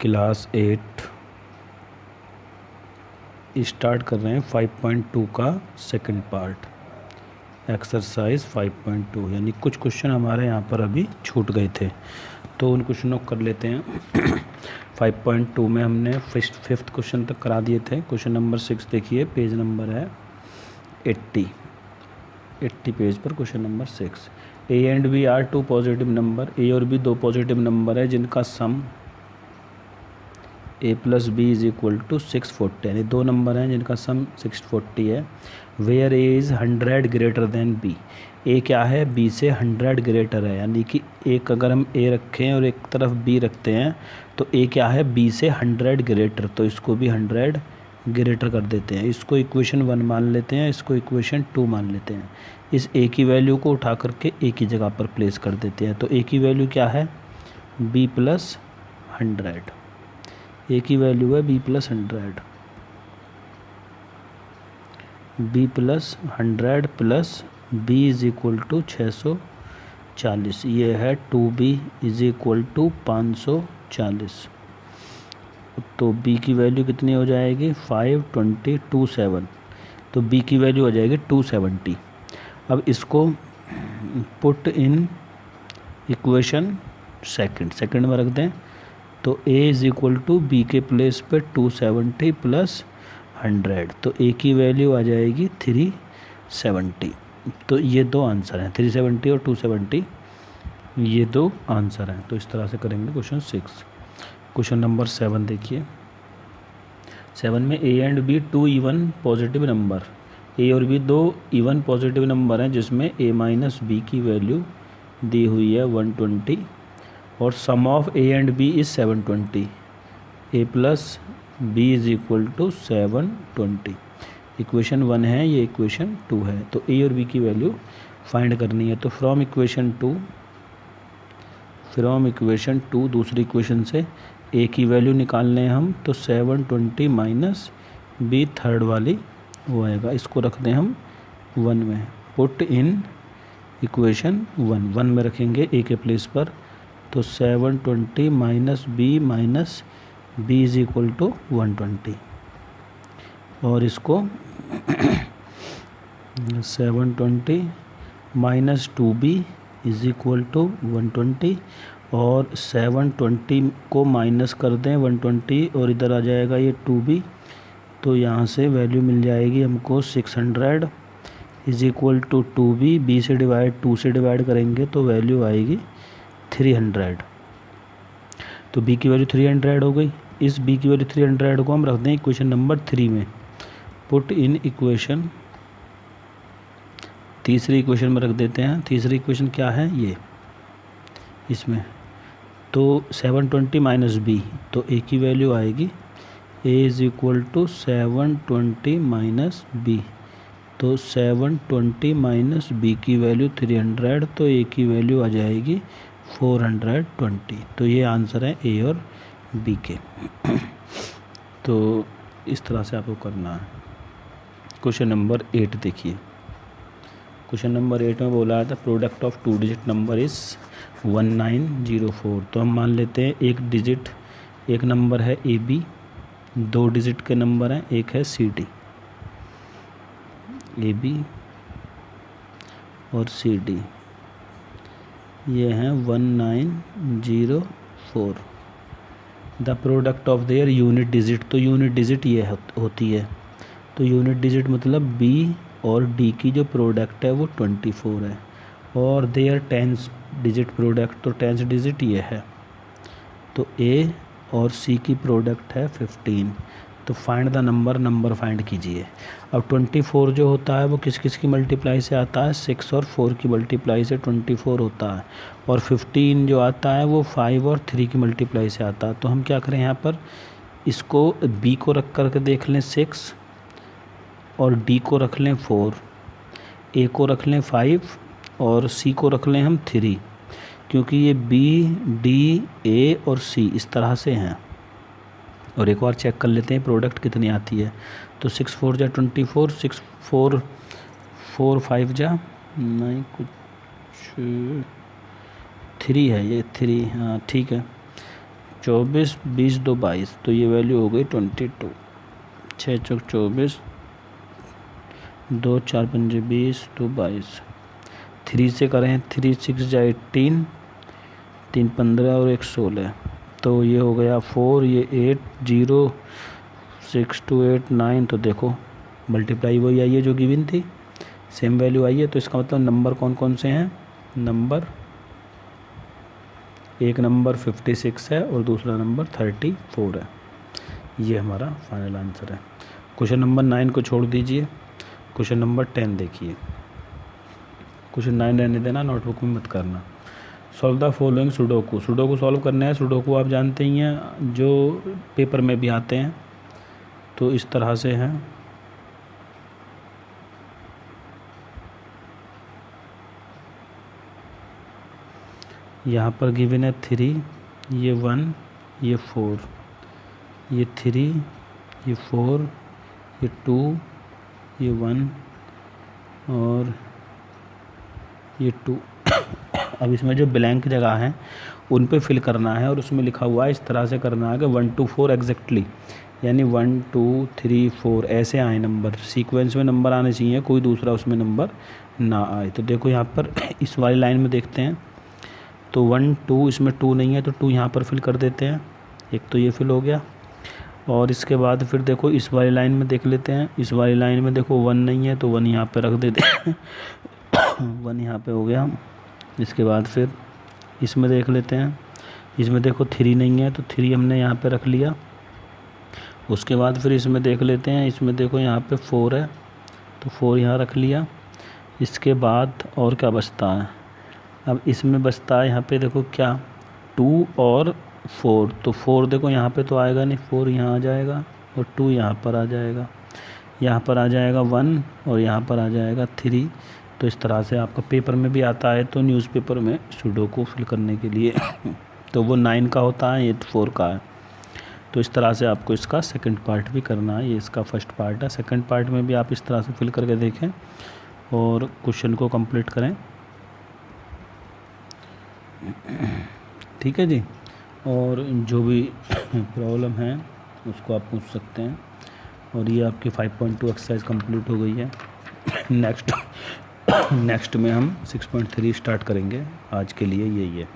Class 8 start कर रहे हैं 5.2 का सेकंड पार्ट, एक्सरसाइज 5.2। यानी कुछ क्वेश्चन हमारे यहाँ पर अभी छूट गए थे तो उन क्वेश्चनों को कर लेते हैं। 5.2 में हमने फिफ्थ क्वेश्चन तक करा दिए थे। क्वेश्चन नंबर 6 देखिए, पेज नंबर है 80 पेज पर question number 6। A and B are two positive number, A और बी दो पॉजिटिव नंबर है जिनका sum a plus B is equal to 640, यानी दो नंबर हैं जिनका सम 640 है। Where A is 100 greater than B, A क्या है बी से 100 ग्रेटर है, यानी कि एक अगर हम ए रखें और एक तरफ बी रखते हैं तो ए क्या है बी से 100 ग्रेटर, तो इसको भी 100 ग्रेटर कर देते हैं। इसको इक्वेशन 1 मान लेते हैं, इसको इक्वेशन 2 मान लेते हैं। इस ए की वैल्यू को उठा करके ए की जगह पर प्लेस कर देते हैं। तो ए की वैल्यू क्या है बी प्लस 100, ए की वैल्यू है b plus 100, b plus 100 plus B is equal to 640, ये है 2b इज इक्वल टू 540। तो b की वैल्यू कितनी हो जाएगी 527, तो b की वैल्यू हो जाएगी 270। अब इसको पुट इन इक्वेशन सेकंड में रख दें तो a is equal to b के प्लेस पे 270 प्लस 100, तो a की वैल्यू आ जाएगी 370। तो ये दो आंसर हैं, 370 और 270, ये दो आंसर हैं। तो इस तरह से करेंगे क्वेश्चन 6। क्वेश्चन नंबर 7 देखिए। 7 में a and b two even positive number, a और b दो इवन पॉजिटिव नंबर हैं जिसमें a माइनस बी की वैल्यू दी हुई है 120 और sum of A and B is 720, A plus B is equal to 720। Equation 1 है, ये इक्वेशन 2 है। तो ए और बी की वैल्यू फाइंड करनी है। तो फ्रॉम इक्वेशन 2 दूसरी इक्वेशन से ए की वैल्यू निकालने हैं हम, तो 720 माइनस बी थर्ड वाली वो आएगा। इसको रख दें हम 1 में, पुट इन इक्वेशन 1 में रखेंगे ए के प्लेस पर, तो 720 minus b is equal to 120, और इसको 720 minus 2b is equal to 120, और 720 को माइनस कर दें 120 और इधर आ जाएगा ये 2b, तो यहाँ से वैल्यू मिल जाएगी हमको 600 is equal to 2b, b से डिवाइड 2 से डिवाइड करेंगे तो वैल्यू आएगी 300। तो b की वैल्यू 300 हो गई। इस b की वैल्यू 300 को हम रख दें इक्वेशन नंबर 3 में, पुट इन इक्वेशन, तीसरी इक्वेशन में रख देते हैं। तीसरी इक्वेशन क्या है ये इसमें, तो 720 माइनस बी, तो a की वैल्यू आएगी a is equal to 720 minus b, तो 720 माइनस बी की वैल्यू 300, तो a की वैल्यू आ जाएगी 420। तो ये आंसर है ए और बी के। तो इस तरह से आपको करना है। क्वेश्चन नंबर 8 देखिए। क्वेश्चन नंबर 8 में बोला था product of 2 digit number is 1904। तो हम मान लेते हैं एक नंबर है ए बी, 2 डिजिट के नंबर हैं, एक है सी डी, ए बी और सी डी, ये हैं 1904। The product of their unit digit, तो यूनिट डिजिट ये होती है, तो यूनिट डिजिट मतलब बी और डी की जो प्रोडक्ट है वो 24 है, और देयर टेंस डिजिट प्रोडक्ट, तो टेंस डिजिट ये है, तो ए और सी की प्रोडक्ट है 15। तो फाइंड द नंबर फाइंड कीजिए। अब 24 जो होता है वो किस किस की मल्टीप्लाई से आता है, 6 और 4 की मल्टीप्लाई से 24 होता है, और 15 जो आता है वो 5 और 3 की मल्टीप्लाई से आता है। तो हम क्या करें यहाँ पर, इसको बी को रख करके देख लें 6, और डी को रख लें 4, ए को रख लें 5 और सी को रख लें हम 3, क्योंकि ये बी डी ए और सी इस तरह से हैं। और एक बार चेक कर लेते हैं प्रोडक्ट कितनी आती है, तो 6 4 जा 24, 6 4 4 5 जा नहीं कुछ 3 है, ये 3, हाँ ठीक है, 24, 20 2 22, तो ये वैल्यू हो गई 22। 6 चौक 24, 2 4 5 20, 2 22। 3 से करें, 3 6 जा 18, 3 15 और 1 16, तो ये हो गया 4, ये 8 0 6 2 8 9। तो देखो मल्टीप्लाई वही आई है जो गिवन थी, सेम वैल्यू आई है। तो इसका मतलब नंबर कौन कौन से हैं, नंबर एक नंबर 56 है और दूसरा नंबर 34 है। ये हमारा फाइनल आंसर है। क्वेश्चन नंबर 9 को छोड़ दीजिए, क्वेश्चन नंबर 10 देखिए। क्वेश्चन 9 रहने देना, नोटबुक में मत करना। Solve the following sudoku. Sudoku solve करना है। सुडोकू आप जानते ही हैं, जो पेपर में भी आते हैं, तो इस तरह से हैं। यहाँ पर गिवन है 3, ये 1, ये 4, ये 3, ये 4, ये 2, ये 1 और ये 2। अब इसमें जो ब्लैंक जगह है उन पे फिल करना है, और उसमें लिखा हुआ है इस तरह से करना है कि 1 to 4 एग्जैक्टली, यानी 1 2 3 4 ऐसे आए नंबर, सीक्वेंस में नंबर आने चाहिए, कोई दूसरा उसमें नंबर ना आए। तो देखो यहाँ पर इस वाली लाइन में देखते हैं, तो 1 2 इसमें 2 नहीं है, तो 2 यहाँ पर फिल कर देते हैं। एक तो ये फिल हो गया, और इसके बाद फिर देखो इस वाली लाइन में देख लेते हैं। इस वाली लाइन में देखो 1 नहीं है, तो 1 यहाँ पर रख देते हैं। 1 यहाँ पे हो गया। इसके बाद फिर इसमें देख लेते हैं, इसमें देखो 3 नहीं है, तो 3 हमने यहाँ पे रख लिया। उसके बाद फिर इसमें देख लेते हैं, इसमें देखो यहाँ पे 4 है, तो 4 यहाँ रख लिया। इसके बाद और क्या बचता है, अब इसमें बचता है यहाँ पे देखो क्या, 2 और 4, तो 4 देखो यहाँ पे तो आएगा नहीं, 4 यहाँ आ जाएगा और 2 यहाँ पर आ जाएगा, यहाँ पर आ जाएगा 1 और यहाँ पर आ जाएगा 3। तो इस तरह से आपका पेपर में भी आता है, तो न्यूज़पेपर में सुडोकू फिल करने के लिए तो वो 9 का होता है, ये 4 का है। तो इस तरह से आपको इसका सेकंड पार्ट भी करना है। ये इसका फर्स्ट पार्ट है, सेकंड पार्ट में भी आप इस तरह से फिल करके देखें और क्वेश्चन को कंप्लीट करें। ठीक है जी, और जो भी प्रॉब्लम है उसको आप पूछ सकते हैं। और ये आपकी 5.2 एक्सरसाइज कंप्लीट हो गई है। नेक्स्ट में हम 6.3 स्टार्ट करेंगे। आज के लिए यही है।